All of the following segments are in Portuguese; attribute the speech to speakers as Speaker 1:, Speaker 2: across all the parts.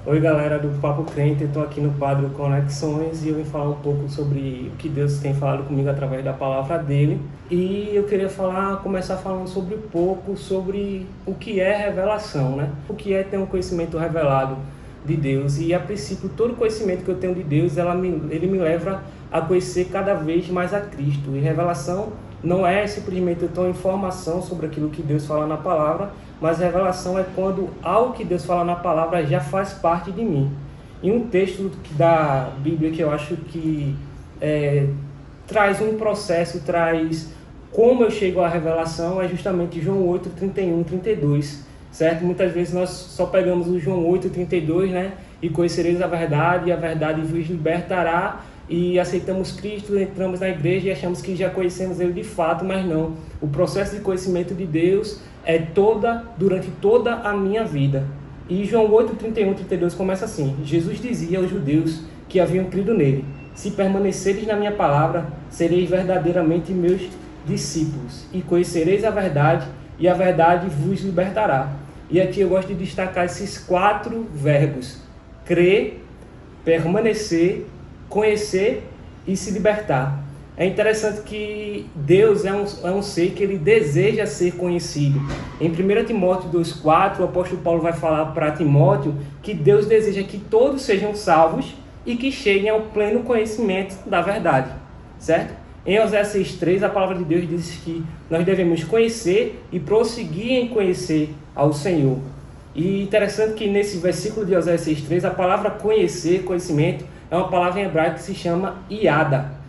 Speaker 1: Oi galera do Papo Crente, eu estou aqui no quadro Conexões e eu vim falar um pouco sobre o que Deus tem falado comigo através da palavra dele. E eu queria começar falando sobre sobre o que é revelação, né? O que é ter um conhecimento revelado de Deus. E a princípio, todo conhecimento que eu tenho de Deus, ele me leva a conhecer cada vez mais a Cristo. E revelação não é simplesmente eu ter uma informação sobre aquilo que Deus fala na palavra, mas revelação é quando algo que Deus fala na palavra já faz parte de mim. E um texto da Bíblia que eu acho que traz um processo, traz como eu chego à revelação, é justamente João 8, 31, 32, certo? Muitas vezes nós só pegamos o João 8, 32, né? E conhecereis a verdade, e a verdade vos libertará, e aceitamos Cristo, entramos na igreja e achamos que já conhecemos Ele de fato, mas não. O processo de conhecimento de Deus é durante toda a minha vida. E João 8, 31, 32 começa assim: Jesus dizia aos judeus que haviam crido nele: se permaneceres na minha palavra, sereis verdadeiramente meus discípulos, e conhecereis a verdade, e a verdade vos libertará. E aqui eu gosto de destacar esses 4 verbos: crer, permanecer, conhecer e se libertar. É interessante que Deus é um ser que ele deseja ser conhecido. Em 1 Timóteo 2,4, o apóstolo Paulo vai falar para Timóteo que Deus deseja que todos sejam salvos e que cheguem ao pleno conhecimento da verdade, certo? Em Oséias 6,3, a palavra de Deus diz que nós devemos conhecer e prosseguir em conhecer ao Senhor. E interessante que nesse versículo de Oséias 6,3, a palavra conhecer, conhecimento, é uma palavra em hebraico que se chama iada,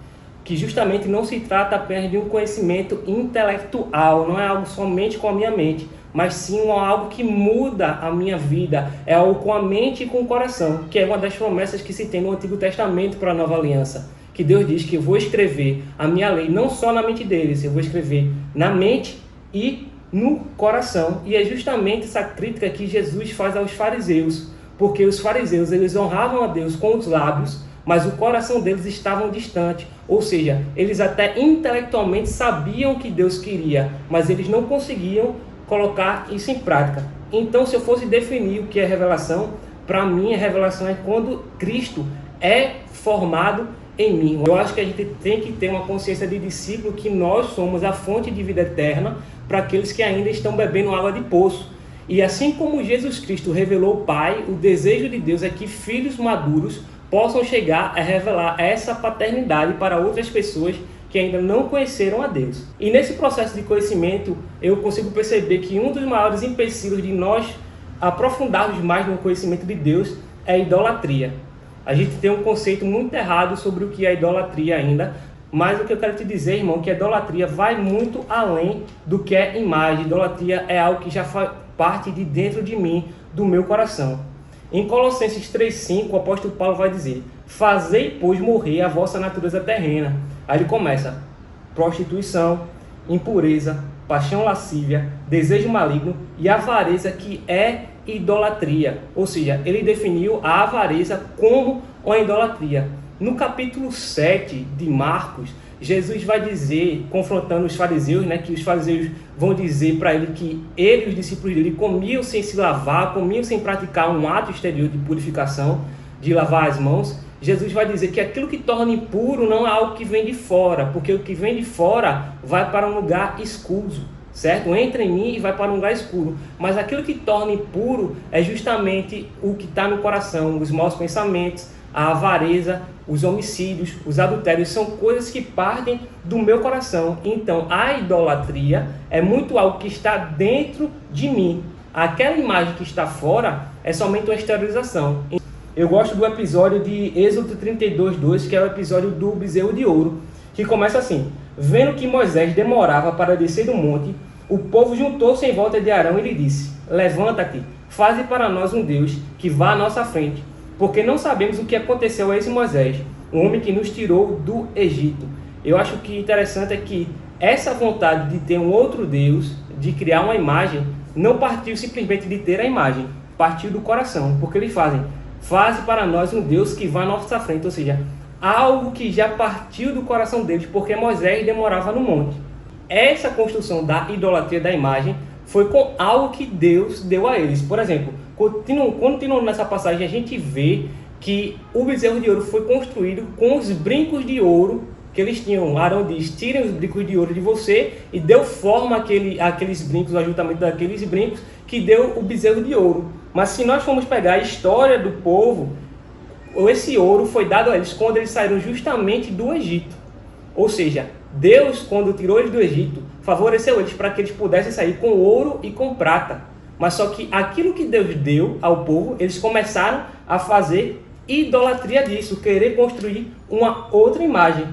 Speaker 1: que justamente não se trata apenas de um conhecimento intelectual, não é algo somente com a minha mente, mas sim algo que muda a minha vida, é algo com a mente e com o coração, que é uma das promessas que se tem no Antigo Testamento para a Nova Aliança, que Deus diz que eu vou escrever a minha lei não só na mente deles, eu vou escrever na mente e no coração. E é justamente essa crítica que Jesus faz aos fariseus, porque os fariseus eles honravam a Deus com os lábios, mas o coração deles estava distante, ou seja, eles até intelectualmente sabiam o que Deus queria, mas eles não conseguiam colocar isso em prática. Então, se eu fosse definir o que é revelação, para mim a revelação é quando Cristo é formado em mim. Eu acho que a gente tem que ter uma consciência de discípulo que nós somos a fonte de vida eterna para aqueles que ainda estão bebendo água de poço. E assim como Jesus Cristo revelou o Pai, o desejo de Deus é que filhos maduros possam chegar a revelar essa paternidade para outras pessoas que ainda não conheceram a Deus. E nesse processo de conhecimento, eu consigo perceber que um dos maiores empecilhos de nós aprofundarmos mais no conhecimento de Deus é a idolatria. A gente tem um conceito muito errado sobre o que é idolatria ainda, mas o que eu quero te dizer, irmão, que a idolatria vai muito além do que é imagem. Idolatria é algo que já faz parte de dentro de mim, do meu coração. Em Colossenses 3,5, o apóstolo Paulo vai dizer: fazei, pois, morrer a vossa natureza terrena. Aí ele começa: prostituição, impureza, paixão lascívia, desejo maligno e avareza, que é idolatria. Ou seja, ele definiu a avareza como uma idolatria. No capítulo 7 de Marcos, Jesus vai dizer, confrontando os fariseus, né, que os fariseus vão dizer para ele que ele e os discípulos dele comiam sem se lavar, comiam sem praticar um ato exterior de purificação, de lavar as mãos. Jesus vai dizer que aquilo que torna impuro não é algo que vem de fora, porque o que vem de fora vai para um lugar escuro, certo? Entra em mim e vai para um lugar escuro. Mas aquilo que torna impuro é justamente o que está no coração, os maus pensamentos, a avareza, os homicídios, os adultérios, são coisas que partem do meu coração. Então, a idolatria é muito algo que está dentro de mim. Aquela imagem que está fora é somente uma exteriorização. Eu gosto do episódio de Êxodo 32:2, que é o episódio do bezerro de ouro, que começa assim: vendo que Moisés demorava para descer do monte, o povo juntou-se em volta de Arão e lhe disse: levanta-te, faze para nós um Deus que vá à nossa frente, porque não sabemos o que aconteceu a esse Moisés, o homem que nos tirou do Egito. Eu acho que interessante é que essa vontade de ter um outro Deus, de criar uma imagem, não partiu simplesmente de ter a imagem, partiu do coração, porque eles faze para nós um Deus que vá à nossa frente, ou seja, algo que já partiu do coração deles, porque Moisés demorava no monte. Essa construção da idolatria da imagem foi com algo que Deus deu a eles. Por exemplo, continuando nessa passagem, a gente vê que o bezerro de ouro foi construído com os brincos de ouro que eles tinham. Arão diz: tirem os brincos de ouro de você, e deu forma àqueles brincos, o ajuntamento daqueles brincos, que deu o bezerro de ouro. Mas se nós formos pegar a história do povo, esse ouro foi dado a eles quando eles saíram justamente do Egito. Ou seja, Deus, quando tirou eles do Egito, favoreceu eles para que eles pudessem sair com ouro e com prata. Mas só que aquilo que Deus deu ao povo, eles começaram a fazer idolatria disso, querer construir uma outra imagem.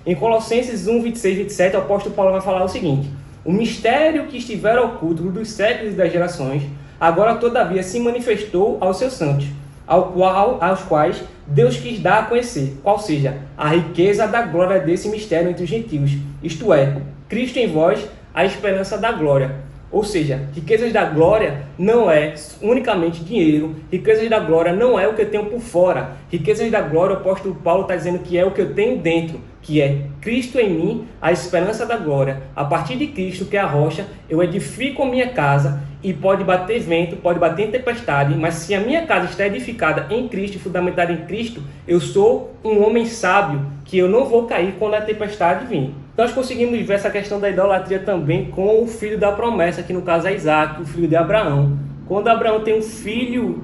Speaker 1: Em Colossenses 1, 26 e 27, o apóstolo Paulo vai falar o seguinte: o mistério que estivera oculto dos séculos e das gerações, agora todavia se manifestou aos seus santos, aos quais Deus quis dar a conhecer, qual seja a riqueza da glória desse mistério entre os gentios, isto é, Cristo em vós, a esperança da glória. Ou seja, riquezas da glória não é unicamente dinheiro, riquezas da glória não é o que eu tenho por fora, riquezas da glória, o apóstolo Paulo está dizendo que é o que eu tenho dentro, que é Cristo em mim, a esperança da glória. A partir de Cristo, que é a rocha, eu edifico a minha casa, e pode bater vento, pode bater tempestade, mas se a minha casa está edificada em Cristo, fundamentada em Cristo, eu sou um homem sábio, que eu não vou cair quando a tempestade vir. Nós conseguimos ver essa questão da idolatria também com o filho da promessa, que no caso é Isaac, o filho de Abraão. Quando Abraão tem um filho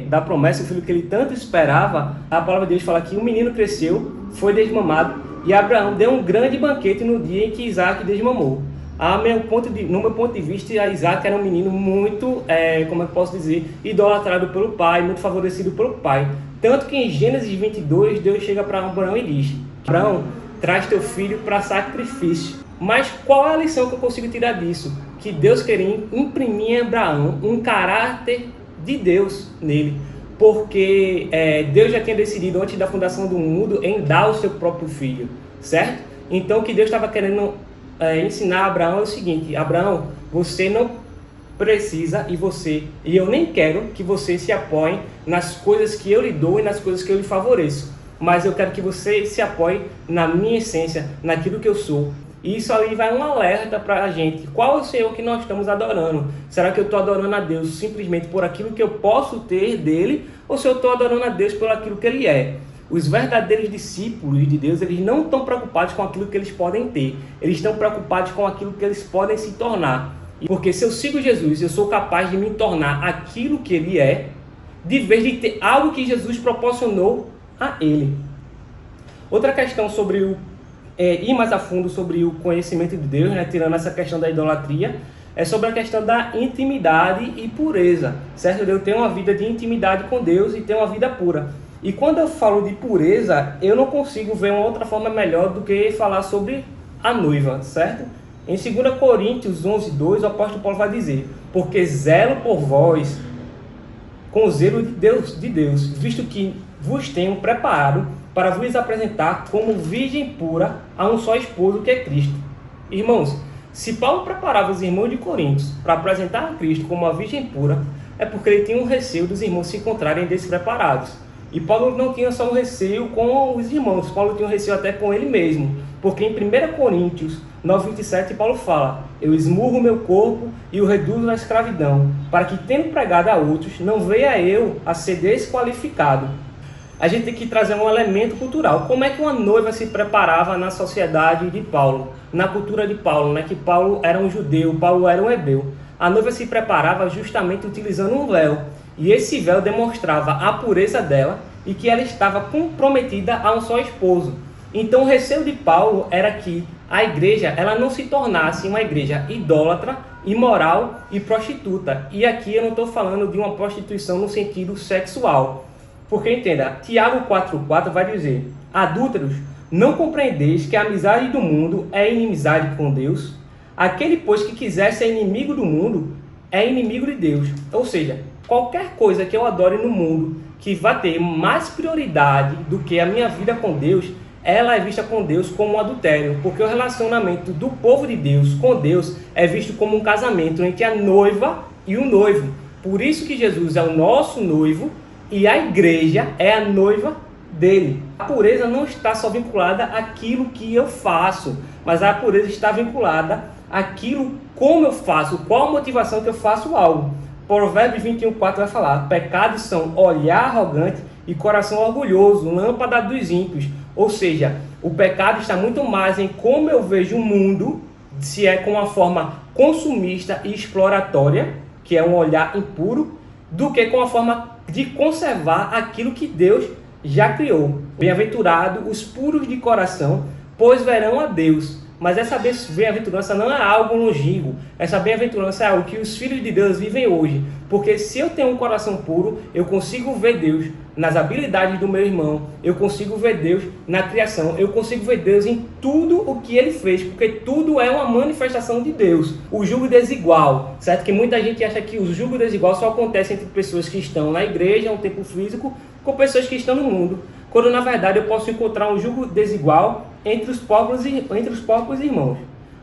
Speaker 1: da promessa, o filho que ele tanto esperava, a palavra de Deus fala que o menino cresceu, foi desmamado, e Abraão deu um grande banquete no dia em que Isaac desmamou. No meu ponto de vista, Isaac era um menino muito, como eu posso dizer, idolatrado pelo pai, muito favorecido pelo pai. Tanto que em Gênesis 22, Deus chega para Abraão e diz: Abraão, traz teu filho para sacrifício. Mas qual é a lição que eu consigo tirar disso? Que Deus queria imprimir em Abraão um caráter de Deus nele. Porque Deus já tinha decidido antes da fundação do mundo em dar o seu próprio filho, certo? Então o que Deus estava querendo ensinar a Abraão é o seguinte: Abraão, você não precisa e eu nem quero que você se apoie nas coisas que eu lhe dou e nas coisas que eu lhe favoreço, mas eu quero que você se apoie na minha essência, naquilo que eu sou. E isso aí vai um alerta para a gente: qual é o Senhor que nós estamos adorando? Será que eu estou adorando a Deus simplesmente por aquilo que eu posso ter dele, ou se eu estou adorando a Deus por aquilo que ele é? Os verdadeiros discípulos de Deus, eles não estão preocupados com aquilo que eles podem ter, eles estão preocupados com aquilo que eles podem se tornar. Porque se eu sigo Jesus, eu sou capaz de me tornar aquilo que ele é, de vez de ter algo que Jesus proporcionou a ele. Outra questão sobre ir mais a fundo sobre o conhecimento de Deus, tirando essa questão da idolatria, é sobre a questão da intimidade e pureza, certo? Eu tenho uma vida de intimidade com Deus e tenho uma vida pura. E quando eu falo de pureza, eu não consigo ver uma outra forma melhor do que falar sobre a noiva, certo? Em 2 Coríntios 11, 2, o apóstolo Paulo vai dizer: porque zelo por vós com o zelo de Deus, visto que vos tenho preparado para vos apresentar como virgem pura a um só esposo, que é Cristo. Irmãos, se Paulo preparava os irmãos de Coríntios para apresentar a Cristo como uma virgem pura, é porque ele tinha um receio dos irmãos se encontrarem despreparados. E Paulo não tinha só um receio com os irmãos, Paulo tinha um receio até com ele mesmo. Porque em 1 Coríntios 9:27, Paulo fala: eu esmurro meu corpo e o reduzo à escravidão, para que, tendo pregado a outros, não venha eu a ser desqualificado. A gente tem que trazer um elemento cultural. Como é que uma noiva se preparava na sociedade de Paulo, na cultura de Paulo, né? Que Paulo era um judeu, Paulo era um hebreu. A noiva se preparava justamente utilizando um véu. E esse véu demonstrava a pureza dela e que ela estava comprometida a um só esposo. Então o receio de Paulo era que a igreja ela não se tornasse uma igreja idólatra, imoral e prostituta. E aqui eu não estou falando de uma prostituição no sentido sexual. Porque entenda, Tiago 4,4 vai dizer: adúlteros, não compreendeis que a amizade do mundo é inimizade com Deus? Aquele, pois, que quiser ser inimigo do mundo, é inimigo de Deus. Ou seja, qualquer coisa que eu adore no mundo que vai ter mais prioridade do que a minha vida com Deus, ela é vista com Deus como um adultério, porque o relacionamento do povo de Deus com Deus é visto como um casamento entre a noiva e o noivo. Por isso que Jesus é o nosso noivo e a igreja é a noiva dele. A pureza não está só vinculada àquilo que eu faço, mas a pureza está vinculada aquilo como eu faço, qual a motivação que eu faço algo. Provérbios 21:4 vai falar: pecados são olhar arrogante e coração orgulhoso, lâmpada dos ímpios. Ou seja, o pecado está muito mais em como eu vejo o mundo, se é com uma forma consumista e exploratória, que é um olhar impuro, do que com a forma de conservar aquilo que Deus já criou. Bem-aventurado os puros de coração, pois verão a Deus. Mas essa bem-aventurança não é algo longínquo. Essa bem-aventurança é algo que os filhos de Deus vivem hoje. Porque se eu tenho um coração puro, eu consigo ver Deus nas habilidades do meu irmão. Eu consigo ver Deus na criação. Eu consigo ver Deus em tudo o que ele fez. Porque tudo é uma manifestação de Deus. O julgo desigual, certo? Que muita gente acha que o julgo desigual só acontece entre pessoas que estão na igreja, um tempo físico, com pessoas que estão no mundo. Quando na verdade eu posso encontrar um julgo desigual entre os povos irmãos.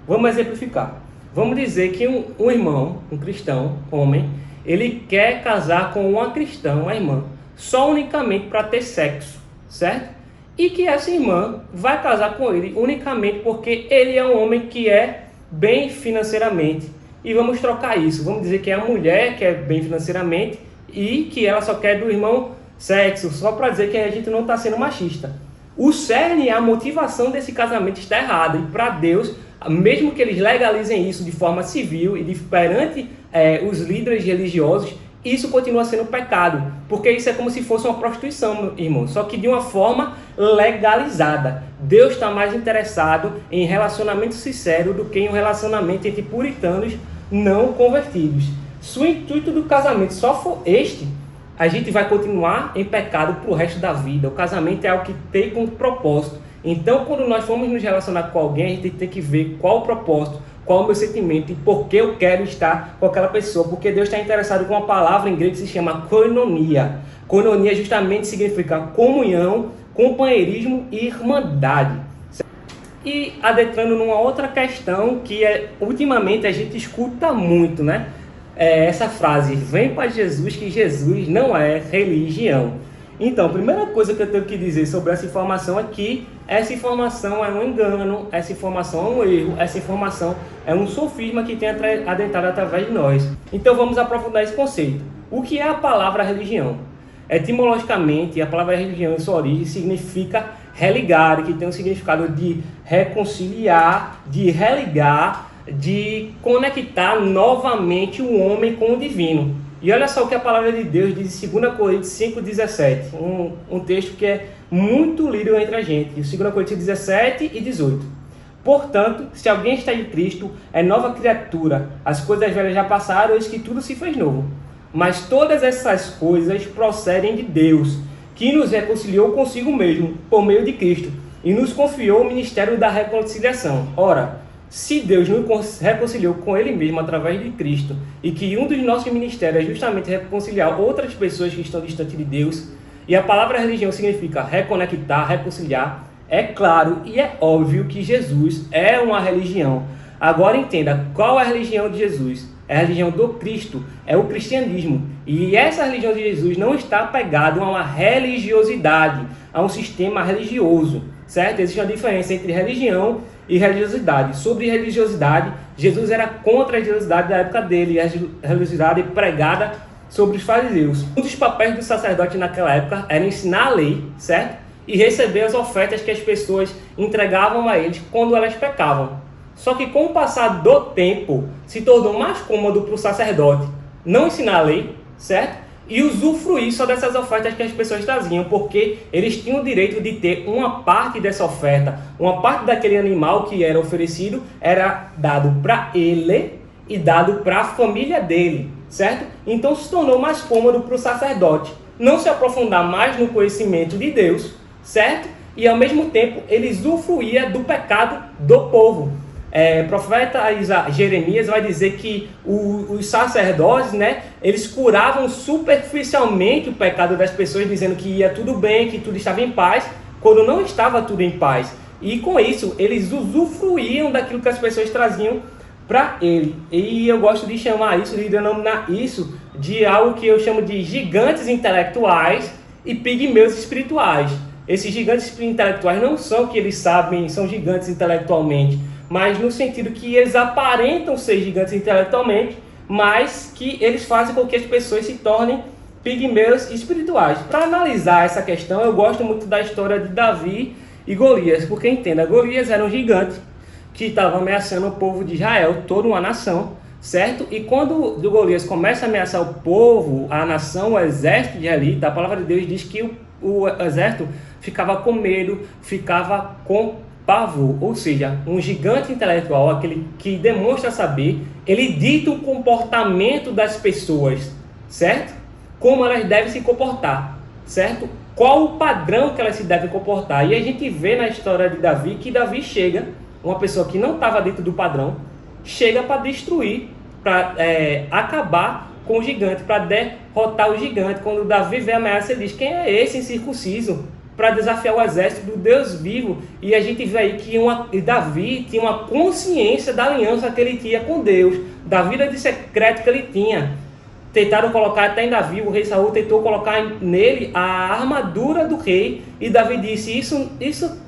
Speaker 1: Vamos exemplificar. Vamos dizer que um irmão, um cristão, homem, ele quer casar com uma cristã, uma irmã, só unicamente para ter sexo, certo? E que essa irmã vai casar com ele unicamente porque ele é um homem que é bem financeiramente. E vamos trocar isso. Vamos dizer que é a mulher que é bem financeiramente e que ela só quer do irmão sexo, só para dizer que a gente não está sendo machista. O cerne, a motivação desse casamento está errada. E para Deus, mesmo que eles legalizem isso de forma civil e perante os líderes religiosos, isso continua sendo pecado. Porque isso é como se fosse uma prostituição, meu irmão. Só que de uma forma legalizada. Deus está mais interessado em relacionamento sincero do que em um relacionamento entre puritanos não convertidos. Se o intuito do casamento só for este, a gente vai continuar em pecado para o resto da vida. O casamento é algo que tem como propósito. Então, quando nós formos nos relacionar com alguém, a gente tem que ver qual o propósito, qual o meu sentimento e por que eu quero estar com aquela pessoa. Porque Deus está interessado com uma palavra em grego que se chama koinonia. Koinonia justamente significa comunhão, companheirismo e irmandade. E adentrando numa outra questão que ultimamente a gente escuta muito, né? Essa frase: vem para Jesus, que Jesus não é religião. Então, a primeira coisa que eu tenho que dizer sobre essa informação é que essa informação é um engano, essa informação é um erro, essa informação é um sofisma que tem adentrado através de nós. Então vamos aprofundar esse conceito. O que é a palavra religião? Etimologicamente, a palavra religião em sua origem significa religar, que tem o significado de reconciliar, de religar, de conectar novamente o homem com o divino. E olha só o que a palavra de Deus diz em 2 Coríntios 5:17, um texto que é muito lido entre a gente, 2 Coríntios 17 e 18. Portanto, se alguém está em Cristo, é nova criatura, as coisas velhas já passaram, eis que tudo se fez novo. Mas todas essas coisas procedem de Deus, que nos reconciliou consigo mesmo, por meio de Cristo, e nos confiou o ministério da reconciliação. Ora, se Deus nos reconciliou com Ele mesmo através de Cristo, e que um dos nossos ministérios é justamente reconciliar outras pessoas que estão distantes de Deus, e a palavra religião significa reconectar, reconciliar, é claro e é óbvio que Jesus é uma religião. Agora entenda, qual é a religião de Jesus? É a religião do Cristo, é o cristianismo. E essa religião de Jesus não está apegada a uma religiosidade, a um sistema religioso, certo? Existe uma diferença entre religião e religiosidade. Sobre religiosidade, Jesus era contra a religiosidade da época dele, a religiosidade pregada sobre os fariseus. Um dos papéis do sacerdote naquela época era ensinar a lei, certo? E receber as ofertas que as pessoas entregavam a eles quando elas pecavam. Só que com o passar do tempo, se tornou mais cômodo para o sacerdote não ensinar a lei, certo? E usufruir só dessas ofertas que as pessoas traziam, porque eles tinham o direito de ter uma parte dessa oferta, uma parte daquele animal que era oferecido, era dado para ele e dado para a família dele, certo? Então se tornou mais cômodo para o sacerdote não se aprofundar mais no conhecimento de Deus, certo? E ao mesmo tempo ele usufruía do pecado do povo. Profeta Jeremias vai dizer que os sacerdotes, né, eles curavam superficialmente o pecado das pessoas, dizendo que ia tudo bem, que tudo estava em paz, quando não estava tudo em paz. E com isso, eles usufruíam daquilo que as pessoas traziam para ele. E eu gosto de chamar isso, de denominar isso de algo que eu chamo de gigantes intelectuais e pigmeus espirituais. Esses gigantes intelectuais não são que eles sabem, são gigantes intelectualmente, mas no sentido que eles aparentam ser gigantes intelectualmente, mas que eles fazem com que as pessoas se tornem pigmeus espirituais. Para analisar essa questão, eu gosto muito da história de Davi e Golias, porque entenda, Golias era um gigante que estava ameaçando o povo de Israel, toda uma nação, certo? E quando Golias começa a ameaçar o povo, a nação, o exército de israelita, a palavra de Deus diz que o exército ficava com medo, ficava com pavor, ou seja, um gigante intelectual, aquele que demonstra saber, ele dita o comportamento das pessoas, certo? Como elas devem se comportar, certo? Qual o padrão que elas se devem comportar. E a gente vê na história de Davi que Davi chega, uma pessoa que não estava dentro do padrão, chega para destruir, para acabar com o gigante, para derrotar o gigante. Quando Davi vê a ameaça, ele diz: quem é esse incircunciso para desafiar o exército do Deus vivo? E a gente vê aí que Davi tinha uma consciência da aliança que ele tinha com Deus, da vida de secreto que ele tinha. Tentaram colocar até em Davi, o rei Saul tentou colocar nele a armadura do rei, e Davi disse: isso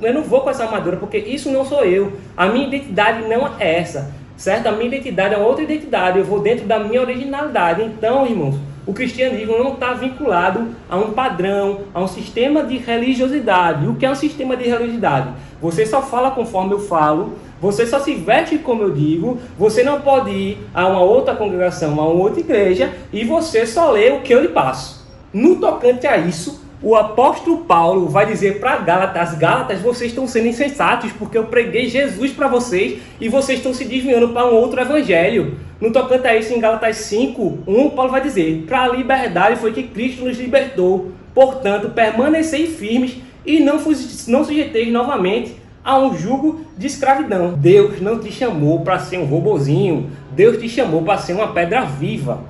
Speaker 1: eu não vou com essa armadura, porque isso não sou eu, a minha identidade não é essa, certo? A minha identidade é outra identidade, eu vou dentro da minha originalidade. Então, irmãos, o cristianismo não está vinculado a um padrão, a um sistema de religiosidade. O que é um sistema de religiosidade? Você só fala conforme eu falo, você só se veste como eu digo, você não pode ir a uma outra congregação, a uma outra igreja, e você só lê o que eu lhe passo. No tocante a isso, o apóstolo Paulo vai dizer para Gálatas: vocês estão sendo insensatos, porque eu preguei Jesus para vocês e vocês estão se desviando para um outro evangelho. No tocante a isso, em Gálatas 5:1, Paulo vai dizer: para a liberdade foi que Cristo nos libertou, portanto, permanecei firmes e não sujeiteis novamente a um jugo de escravidão. Deus não te chamou para ser um robozinho, Deus te chamou para ser uma pedra viva.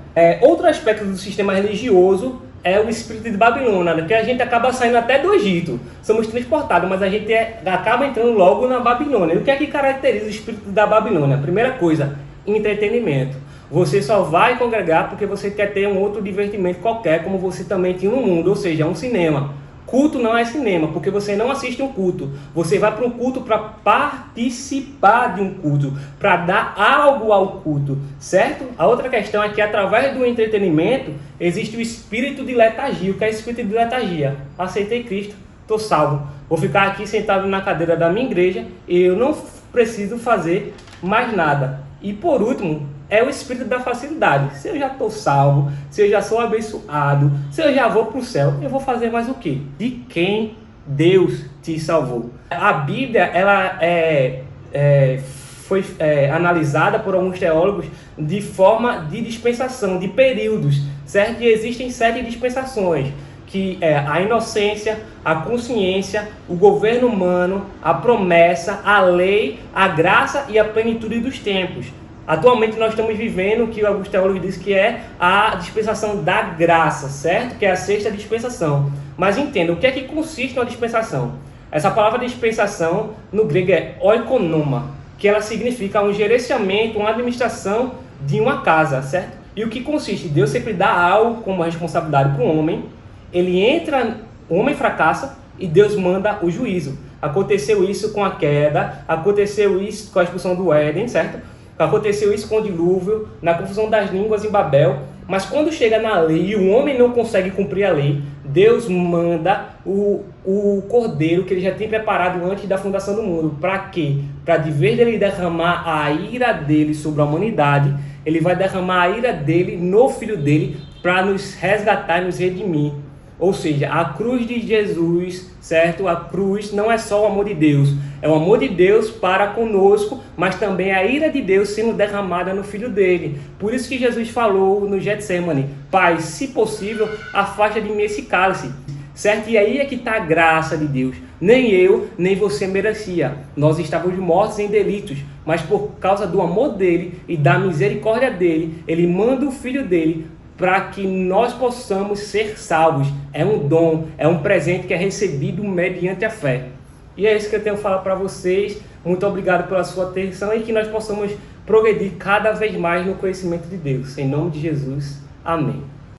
Speaker 1: Outro aspecto do sistema religioso é o espírito de Babilônia, que a gente acaba saindo até do Egito, somos transportados, mas a gente acaba entrando logo na Babilônia. E o que é que caracteriza o espírito da Babilônia? Primeira coisa, entretenimento. Você só vai congregar porque você quer ter um outro divertimento qualquer, como você também tinha no mundo, ou seja, um cinema. Culto não é cinema, porque você não assiste um culto. Você vai para um culto para participar de um culto, para dar algo ao culto, certo? A outra questão é que através do entretenimento existe o espírito de letargia. O que é espírito de letargia? Aceitei Cristo, estou salvo. Vou ficar aqui sentado na cadeira da minha igreja e eu não preciso fazer mais nada. E por último, é o espírito da facilidade. Se eu já estou salvo, se eu já sou abençoado, se eu já vou para o céu, eu vou fazer mais o quê? De quem Deus te salvou. A Bíblia ela foi analisada por alguns teólogos de forma de dispensação, de períodos, certo? E existem 7 dispensações, que é a inocência, a consciência, o governo humano, a promessa, a lei, a graça e a plenitude dos tempos. Atualmente nós estamos vivendo o que alguns teólogos dizem que é a dispensação da graça, certo? Que é a 6ª dispensação. Mas entenda, o que é que consiste uma dispensação? Essa palavra dispensação no grego é oikonoma, que ela significa um gerenciamento, uma administração de uma casa, certo? E o que consiste? Deus sempre dá algo como responsabilidade para o homem, ele entra, o homem fracassa e Deus manda o juízo. Aconteceu isso com a queda, aconteceu isso com a expulsão do Éden, certo? Aconteceu isso com o dilúvio, na confusão das línguas em Babel. Mas quando chega na lei e o homem não consegue cumprir a lei, Deus manda o cordeiro que ele já tem preparado antes da fundação do mundo. Para quê? Para de vez dele derramar a ira dele sobre a humanidade, ele vai derramar a ira dele no Filho dele para nos resgatar e nos redimir. Ou seja, a cruz de Jesus, certo? A cruz não é só o amor de Deus, é o amor de Deus para conosco, mas também a ira de Deus sendo derramada no Filho dele. Por isso que Jesus falou no Getsemane: Pai, se possível, afasta de mim esse cálice, certo? E aí é que está a graça de Deus. Nem eu, nem você merecia. Nós estávamos mortos em delitos, mas por causa do amor dele e da misericórdia dele, ele manda o Filho dele para que nós possamos ser salvos. É um dom, é um presente que é recebido mediante a fé. E é isso que eu tenho a falar para vocês. Muito obrigado pela sua atenção e que nós possamos progredir cada vez mais no conhecimento de Deus. Em nome de Jesus. Amém.